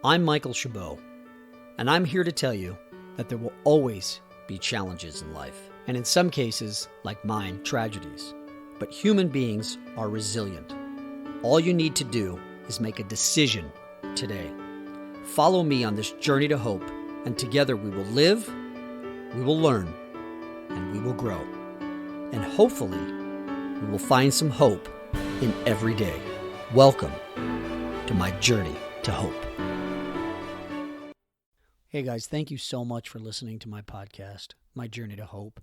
I'm Michael Chabot, and I'm here to tell you that there will always be challenges in life, and in some cases, like mine, tragedies. But human beings are resilient. All you need to do is make a decision today. Follow me on this journey to hope, and together we will live, we will learn, and we will grow. And hopefully, we will find some hope in every day. Welcome to my journey to hope. Hey guys, thank you so much for listening to my podcast, My Journey to Hope.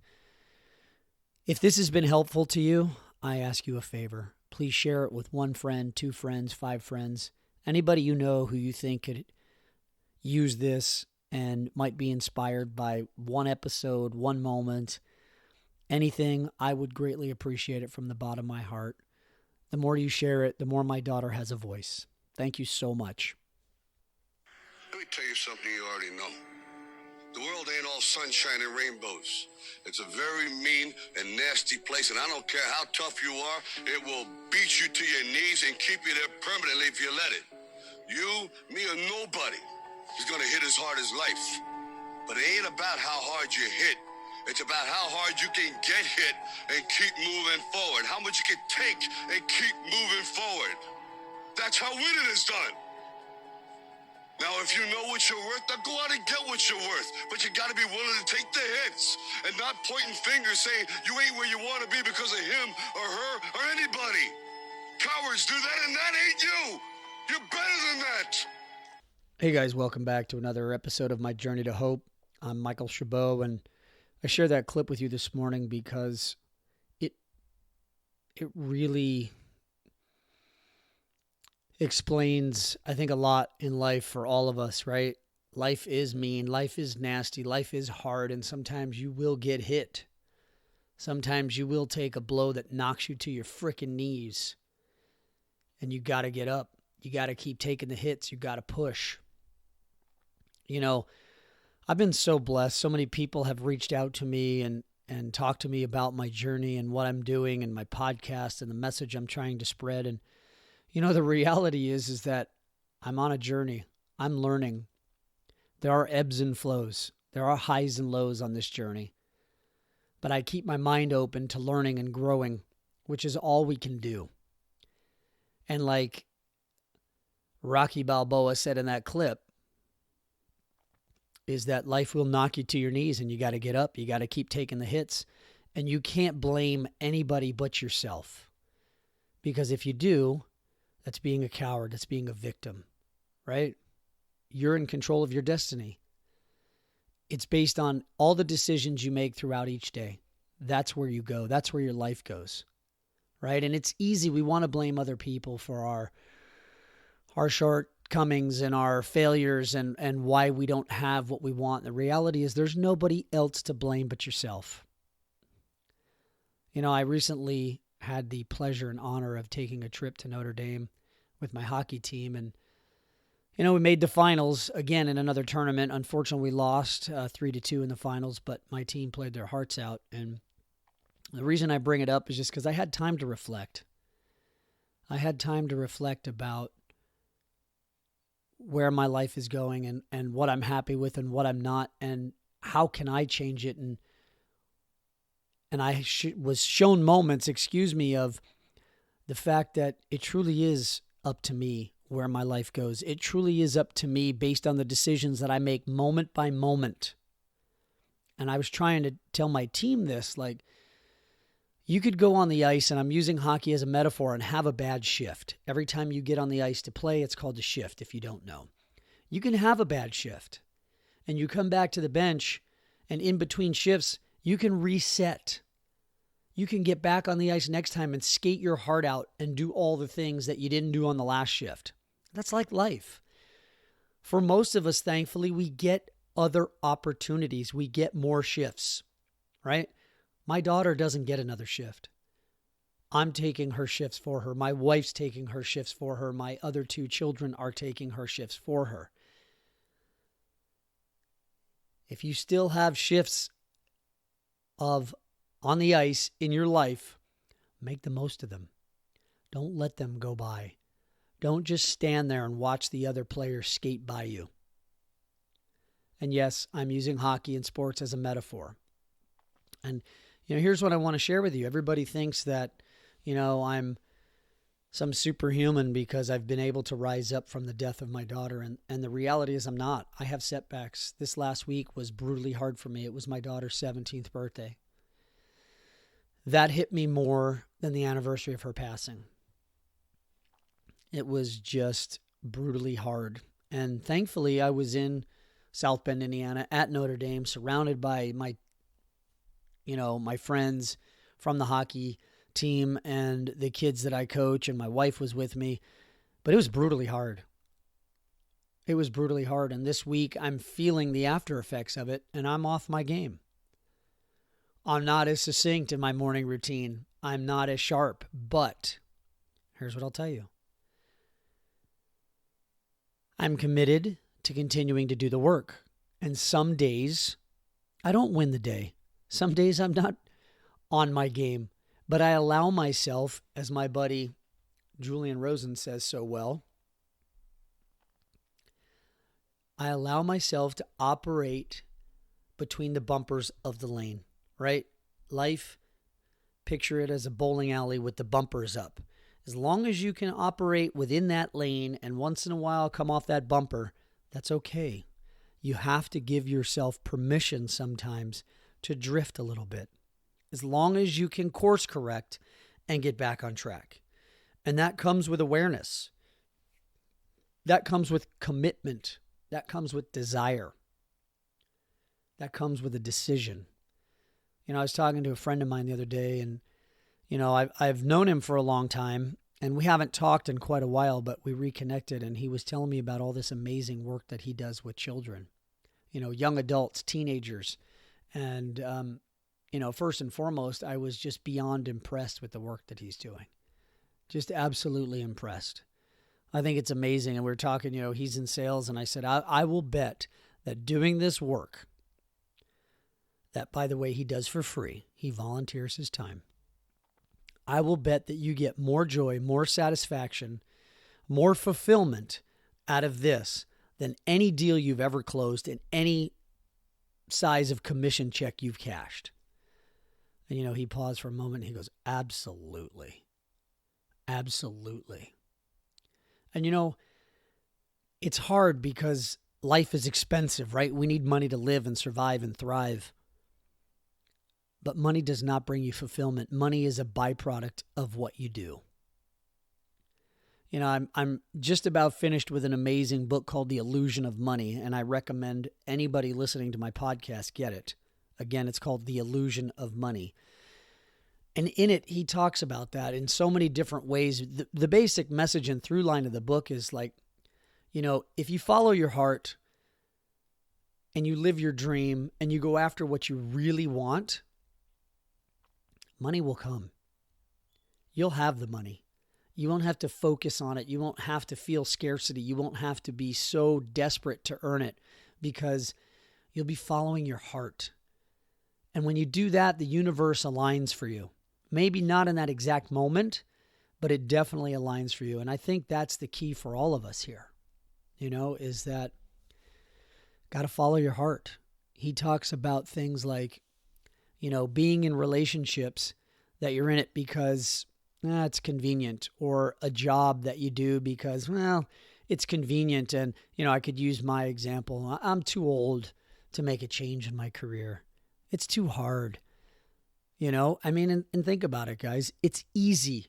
If this has been helpful to you, I ask you a favor. Please share it with one friend, 2 friends, 5 friends, anybody you know who you think could use this and might be inspired by one episode, one moment, anything. I would greatly appreciate it from the bottom of my heart. The more you share it, the more my daughter has a voice. Thank you so much. Let me tell you something you already know. The world ain't all sunshine and rainbows. It's a very mean and nasty place, and I don't care how tough you are, it will beat you to your knees and keep you there permanently if you let it. You, me, or nobody is going to hit as hard as life. But it ain't about how hard you hit. It's about how hard you can get hit and keep moving forward. How much you can take and keep moving forward. That's how winning is done. Now, if you know what you're worth, then go out and get what you're worth. But you got to be willing to take the hits and not pointing fingers saying you ain't where you want to be because of him or her or anybody. Cowards do that, and that ain't you. You're better than that. Hey guys, welcome back to another episode of My Journey to Hope. I'm Michael Chabot, and I shared that clip with you this morning because it really explains, I think, a lot in life for all of us, right? Life is mean, life is nasty, life is hard, and sometimes you will get hit. Sometimes you will take a blow that knocks you to your freaking knees, and you got to get up. You got to keep taking the hits. You got to push. You know, I've been so blessed. So many people have reached out to me and talked to me about my journey and what I'm doing and my podcast and the message I'm trying to spread. And you know, the reality is that I'm on a journey. I'm learning. There are ebbs and flows. There are highs and lows on this journey. But I keep my mind open to learning and growing, which is all we can do. And like Rocky Balboa said in that clip, is that life will knock you to your knees and you got to get up. You got to keep taking the hits. And you can't blame anybody but yourself. Because if you do, that's being a coward. That's being a victim, right? You're in control of your destiny. It's based on all the decisions you make throughout each day. That's where you go. That's where your life goes, right? And it's easy. We want to blame other people for our shortcomings and our failures and why we don't have what we want. The reality is there's nobody else to blame but yourself. You know, I recently had the pleasure and honor of taking a trip to Notre Dame with my hockey team. And, you know, we made the finals again in another tournament. Unfortunately, we lost 3-2 in the finals, but my team played their hearts out. And the reason I bring it up is just because I had time to reflect. I had time to reflect about where my life is going and what I'm happy with and what I'm not, and how can I change it. And I was shown moments, of the fact that it truly is up to me where my life goes. It truly is up to me based on the decisions that I make moment by moment. And I was trying to tell my team this, like, you could go on the ice, and I'm using hockey as a metaphor, and have a bad shift. Every time you get on the ice to play, it's called a shift, if you don't know. You can have a bad shift, and you come back to the bench, and in between shifts, you can reset. You can get back on the ice next time and skate your heart out and do all the things that you didn't do on the last shift. That's like life. For most of us, thankfully, we get other opportunities. We get more shifts, right? My daughter doesn't get another shift. I'm taking her shifts for her. My wife's taking her shifts for her. My other 2 children are taking her shifts for her. If you still have shifts on the ice in your life, make the most of them. Don't let them go by. Don't just stand there and watch the other players skate by you. And yes, I'm using hockey and sports as a metaphor. And, here's what I want to share with you. Everybody thinks that, I'm some superhuman because I've been able to rise up from the death of my daughter. And the reality is I'm not. I have setbacks. This last week was brutally hard for me. It was my daughter's 17th birthday. That hit me more than the anniversary of her passing. It was just brutally hard. And thankfully, I was in South Bend, Indiana at Notre Dame, surrounded by my friends from the hockey team and the kids that I coach, and my wife was with me. But it was brutally hard. It was brutally hard. And this week, I'm feeling the after effects of it, and I'm off my game. I'm not as succinct in my morning routine. I'm not as sharp. But here's what I'll tell you. I'm committed to continuing to do the work. And some days, I don't win the day. Some days I'm not on my game. But I allow myself, as my buddy Julian Rosen says so well, I allow myself to operate between the bumpers of the lane, right? Life, picture it as a bowling alley with the bumpers up. As long as you can operate within that lane and once in a while come off that bumper, that's okay. You have to give yourself permission sometimes to drift a little bit. As long as you can course correct and get back on track. And that comes with awareness. That comes with commitment. That comes with desire. That comes with a decision. I was talking to a friend of mine the other day, and I've known him for a long time, and we haven't talked in quite a while, but we reconnected, and he was telling me about all this amazing work that he does with children, young adults, teenagers. And, first and foremost, I was just beyond impressed with the work that he's doing. Just absolutely impressed. I think it's amazing. And we were talking, he's in sales, and I said, I will bet that doing this work, that, by the way, he does for free, he volunteers his time, I will bet that you get more joy, more satisfaction, more fulfillment out of this than any deal you've ever closed in any size of commission check you've cashed. And, he paused for a moment. And he goes, absolutely. Absolutely. And, it's hard because life is expensive, right? We need money to live and survive and thrive. But money does not bring you fulfillment. Money is a byproduct of what you do. I'm just about finished with an amazing book called The Illusion of Money, and I recommend anybody listening to my podcast get it. Again, it's called The Illusion of Money. And in it, he talks about that in so many different ways. The basic message and through line of the book is like, if you follow your heart and you live your dream and you go after what you really want, money will come. You'll have the money. You won't have to focus on it. You won't have to feel scarcity. You won't have to be so desperate to earn it because you'll be following your heart. And when you do that, the universe aligns for you. Maybe not in that exact moment, but it definitely aligns for you. And I think that's the key for all of us here, is that got to follow your heart. He talks about things like, being in relationships that you're in it because it's convenient, or a job that you do because, it's convenient. And, I could use my example. I'm too old to make a change in my career. It's too hard. And think about it, guys. It's easy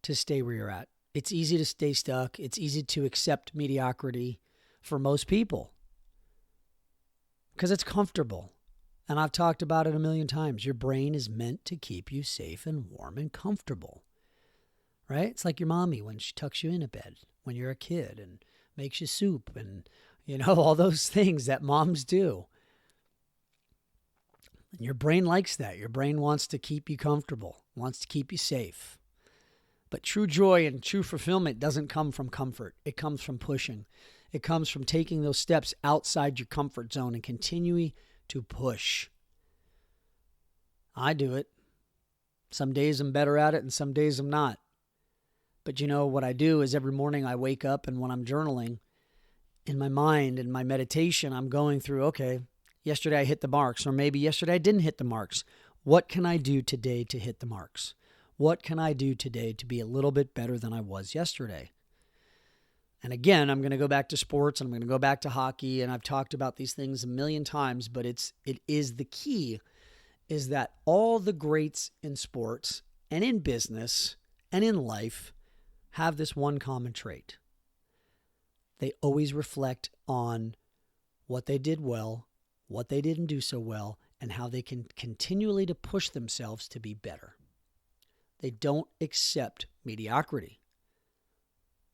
to stay where you're at. It's easy to stay stuck. It's easy to accept mediocrity for most people because it's comfortable. And I've talked about it a million times. Your brain is meant to keep you safe and warm and comfortable, right? It's like your mommy when she tucks you in a bed when you're a kid and makes you soup and, all those things that moms do. And your brain likes that. Your brain wants to keep you comfortable, wants to keep you safe. But true joy and true fulfillment doesn't come from comfort. It comes from pushing. It comes from taking those steps outside your comfort zone and continuing to push. I do it. Some days I'm better at it and some days I'm not. But what I do is every morning I wake up, and when I'm journaling, in my mind, in my meditation, I'm going through, okay, yesterday I hit the marks, or maybe yesterday I didn't hit the marks. What can I do today to hit the marks? What can I do today to be a little bit better than I was yesterday? And again, I'm going to go back to sports, and I'm going to go back to hockey, and I've talked about these things a million times, but it is the key is that all the greats in sports and in business and in life have this one common trait. They always reflect on what they did well, what they didn't do so well, and how they can continually to push themselves to be better. They don't accept mediocrity.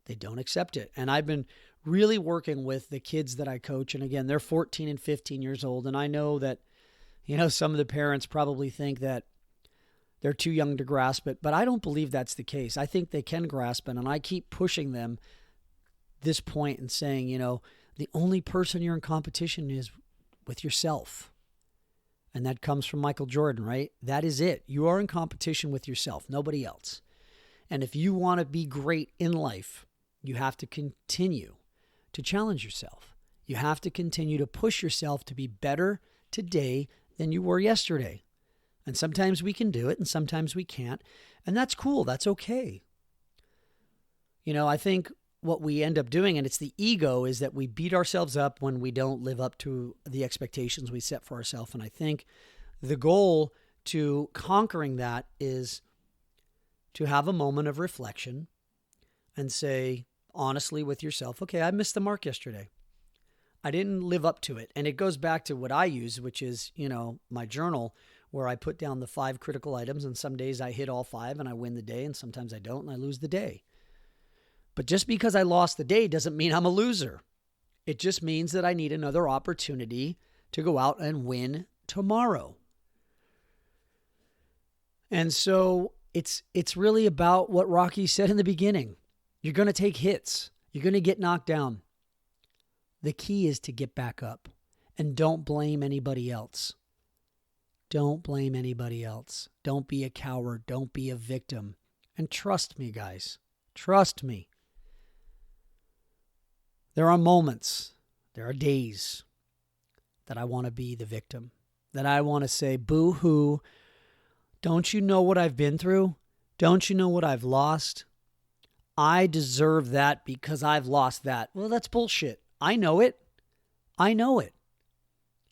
They don't accept it. And I've been really working with the kids that I coach. And again, they're 14 and 15 years old. And I know that, some of the parents probably think that they're too young to grasp it, but I don't believe that's the case. I think they can grasp it. And I keep pushing them this point and saying, the only person you're in competition is with yourself. And that comes from Michael Jordan, right? That is it. You are in competition with yourself, nobody else. And if you want to be great in life, you have to continue to challenge yourself. You have to continue to push yourself to be better today than you were yesterday. And sometimes we can do it and sometimes we can't. And that's cool. That's okay. I think what we end up doing, and it's the ego, is that we beat ourselves up when we don't live up to the expectations we set for ourselves. And I think the goal to conquering that is to have a moment of reflection and say honestly with yourself, okay, I missed the mark yesterday. I didn't live up to it. And it goes back to what I use, which is, my journal, where I put down the 5 critical items, and some days I hit all 5 and I win the day, and sometimes I don't and I lose the day. But just because I lost the day doesn't mean I'm a loser. It just means that I need another opportunity to go out and win tomorrow. And so it's really about what Rocky said in the beginning. You're going to take hits. You're going to get knocked down. The key is to get back up, and don't blame anybody else. Don't blame anybody else. Don't be a coward. Don't be a victim. And trust me, guys. Trust me. There are moments, there are days that I want to be the victim, that I want to say, boo-hoo, don't you know what I've been through? Don't you know what I've lost? I deserve that because I've lost that. Well, that's bullshit. I know it. I know it.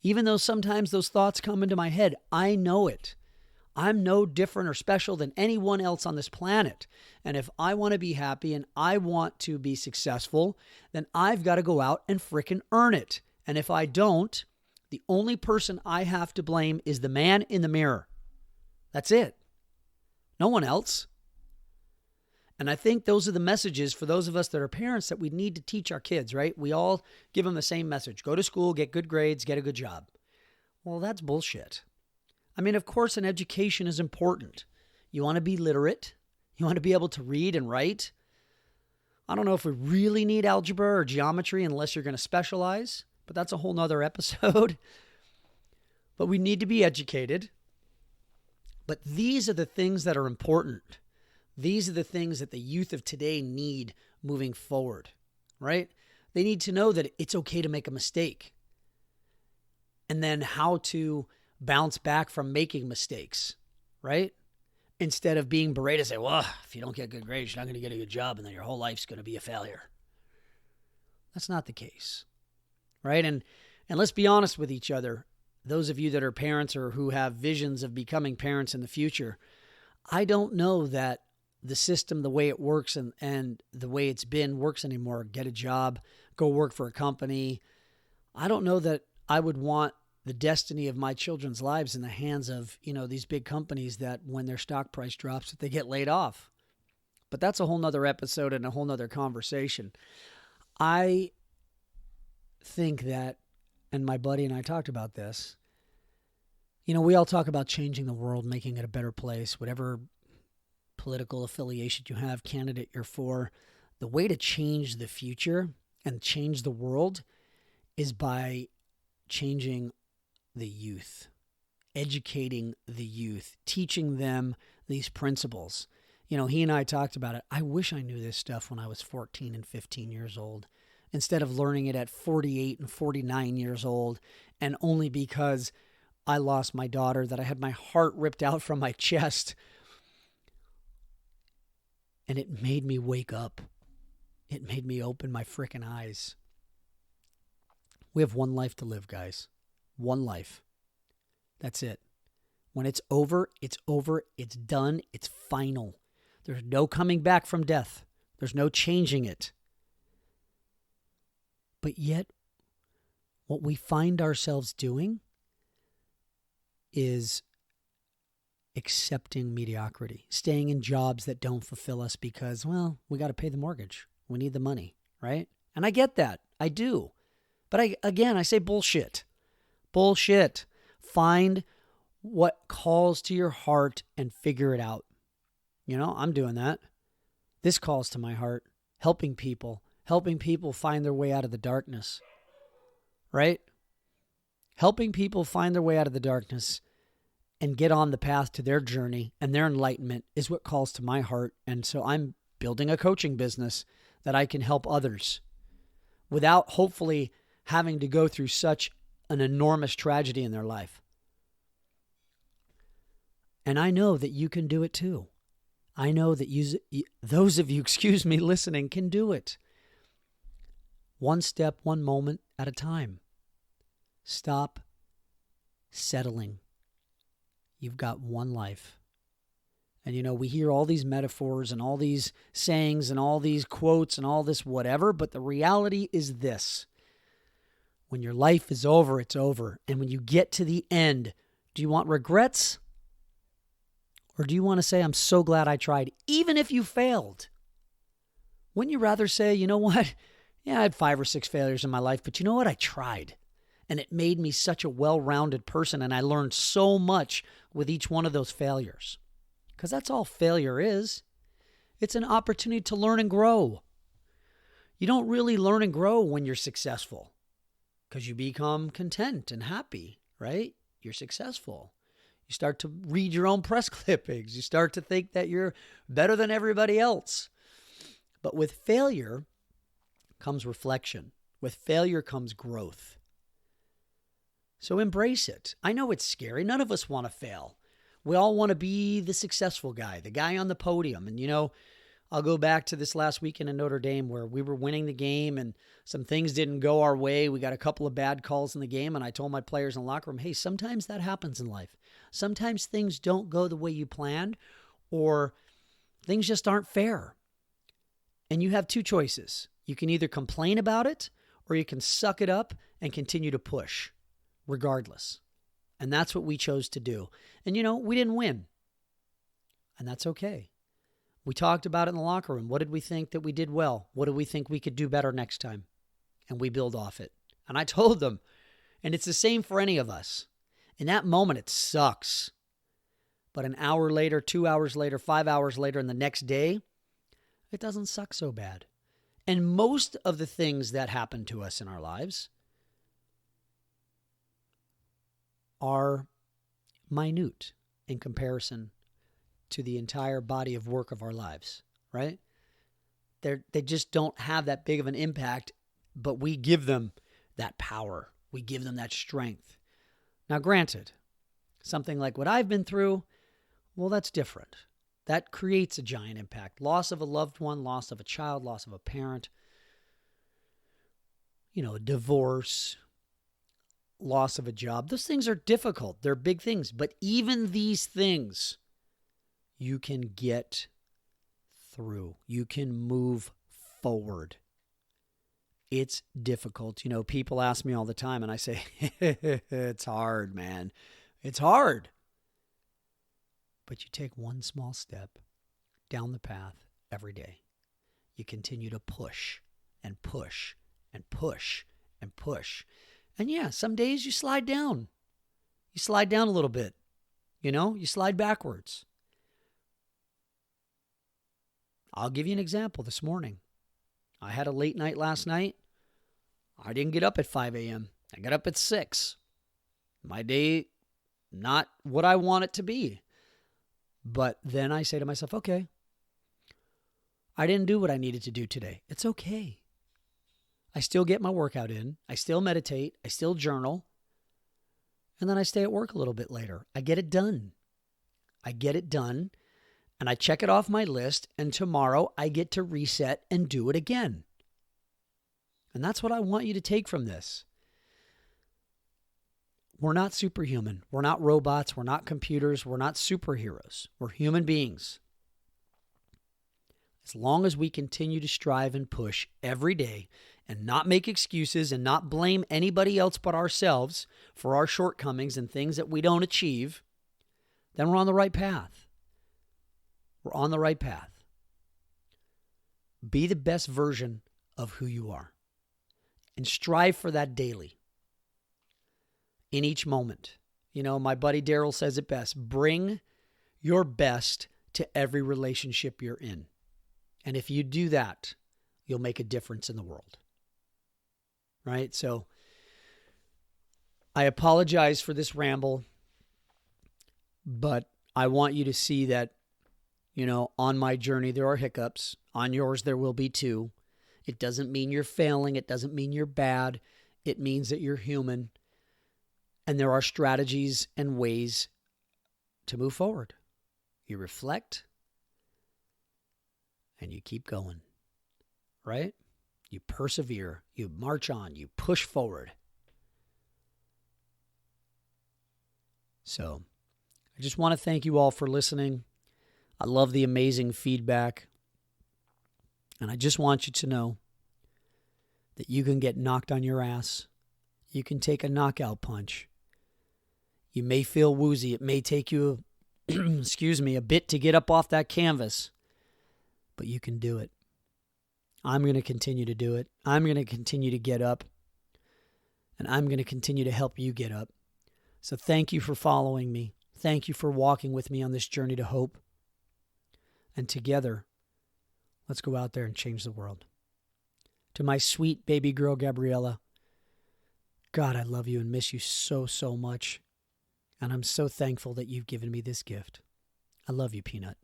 Even though sometimes those thoughts come into my head, I know it. I'm no different or special than anyone else on this planet. And if I want to be happy and I want to be successful, then I've got to go out and frickin' earn it. And if I don't, the only person I have to blame is the man in the mirror. That's it. No one else. And I think those are the messages for those of us that are parents that we need to teach our kids, right? We all give them the same message. Go to school, get good grades, get a good job. Well, that's bullshit. I mean, of course, an education is important. You want to be literate. You want to be able to read and write. I don't know if we really need algebra or geometry unless you're going to specialize, but that's a whole nother episode. But we need to be educated. But these are the things that are important. These are the things that the youth of today need moving forward, right? They need to know that it's okay to make a mistake. And then how to bounce back from making mistakes, right? Instead of being berated and say, well, if you don't get good grades, you're not going to get a good job, and then your whole life's going to be a failure. That's not the case, right? And let's be honest with each other. Those of you that are parents or who have visions of becoming parents in the future, I don't know that the system, the way it works and the way it's been works anymore. Get a job, go work for a company. I don't know that I would want the destiny of my children's lives in the hands of, these big companies that when their stock price drops, that they get laid off. But that's a whole nother episode and a whole nother conversation. I think that, and my buddy and I talked about this, we all talk about changing the world, making it a better place, whatever political affiliation you have, candidate you're for. The way to change the future and change the world is by changing the youth, educating the youth, teaching them these principles. He and I talked about it. I wish I knew this stuff when I was 14 and 15 years old instead of learning it at 48 and 49 years old, and only because I lost my daughter that I had my heart ripped out from my chest. And it made me wake up. It made me open my frickin' eyes. We have one life to live, guys. One life. That's it. When it's over, it's over. It's done. It's final. There's no coming back from death. There's no changing it. But yet, what we find ourselves doing is accepting mediocrity, staying in jobs that don't fulfill us because, well, we got to pay the mortgage. We need the money, right? And I get that. I do. But I say bullshit. Bullshit. Find what calls to your heart and figure it out. I'm doing that. This calls to my heart. Helping people find their way out of the darkness, right? Helping people find their way out of the darkness and get on the path to their journey and their enlightenment is what calls to my heart. And so I'm building a coaching business that I can help others without hopefully having to go through such an enormous tragedy in their life. And I know that you can do it too. I know that those of you, listening can do it. One step, one moment at a time. Stop settling. You've got one life. And we hear all these metaphors and all these sayings and all these quotes and all this whatever, but the reality is this. When your life is over, it's over. And when you get to the end, do you want regrets? Or do you want to say, I'm so glad I tried, even if you failed? Wouldn't you rather say, you know what? Yeah, I had 5 or 6 failures in my life, but you know what? I tried. And it made me such a well-rounded person, and I learned so much with each one of those failures. Because that's all failure is. It's an opportunity to learn and grow. You don't really learn and grow when you're successful, because you become content and happy, right? You're successful. You start to read your own press clippings. You start to think that you're better than everybody else. But with failure comes reflection. With failure comes growth. So embrace it. I know it's scary. None of us want to fail. We all want to be the successful guy, the guy on the podium. And, I'll go back to this last weekend in Notre Dame where we were winning the game and some things didn't go our way. We got a couple of bad calls in the game, and I told my players in the locker room, hey, sometimes that happens in life. Sometimes things don't go the way you planned, or things just aren't fair. And you have 2 choices. You can either complain about it, or you can suck it up and continue to push, regardless. And that's what we chose to do. And we didn't win. And that's okay. We talked about it in the locker room. What did we think that we did well? What do we think we could do better next time? And we build off it. And I told them, and it's the same for any of us. In that moment, it sucks. But an hour later, 2 hours later, 5 hours later, and the next day, it doesn't suck so bad. And most of the things that happen to us in our lives are minute in comparison to the entire body of work of our lives, right? They just don't have that big of an impact, but we give them that power. We give them that strength. Now, granted, something like what I've been through, well, that's different. That creates a giant impact. Loss of a loved one, loss of a child, loss of a parent, divorce, loss of a job. Those things are difficult. They're big things. But even these things, you can get through. You can move forward. It's difficult. People ask me all the time, and I say, it's hard, man. It's hard. But you take one small step down the path every day. You continue to push and push and push and push. And yeah, some days you slide down. You slide down a little bit. You slide backwards. I'll give you an example this morning. I had a late night last night. I didn't get up at 5 a.m. I got up at 6. My day, not what I want it to be. But then I say to myself, okay, I didn't do what I needed to do today. It's okay. I still get my workout in. I still meditate. I still journal. And then I stay at work a little bit later. I get it done. I get it done. And I check it off my list. And tomorrow I get to reset and do it again. And that's what I want you to take from this. We're not superhuman. We're not robots. We're not computers. We're not superheroes. We're human beings. As long as we continue to strive and push every day and not make excuses and not blame anybody else but ourselves for our shortcomings and things that we don't achieve, then we're on the right path. We're on the right path. Be the best version of who you are and strive for that daily in each moment. You know, my buddy Daryl says it best. Bring your best to every relationship you're in. And if you do that, you'll make a difference in the world. Right? So I apologize for this ramble, but I want you to see that, you know, on my journey, there are hiccups. On yours, there will be too. It doesn't mean you're failing. It doesn't mean you're bad. It means that you're human. And there are strategies and ways to move forward. You reflect and you keep going, right? You persevere, you march on, you push forward. So I just want to thank you all for listening. I love the amazing feedback. And I just want you to know that you can get knocked on your ass. You can take a knockout punch. You may feel woozy. It may take you, a bit to get up off that canvas. But you can do it. I'm going to continue to do it. I'm going to continue to get up. And I'm going to continue to help you get up. So thank you for following me. Thank you for walking with me on this journey to hope. And together, let's go out there and change the world. To my sweet baby girl, Gabriella, God, I love you and miss you so, so much. And I'm so thankful that you've given me this gift. I love you, Peanut.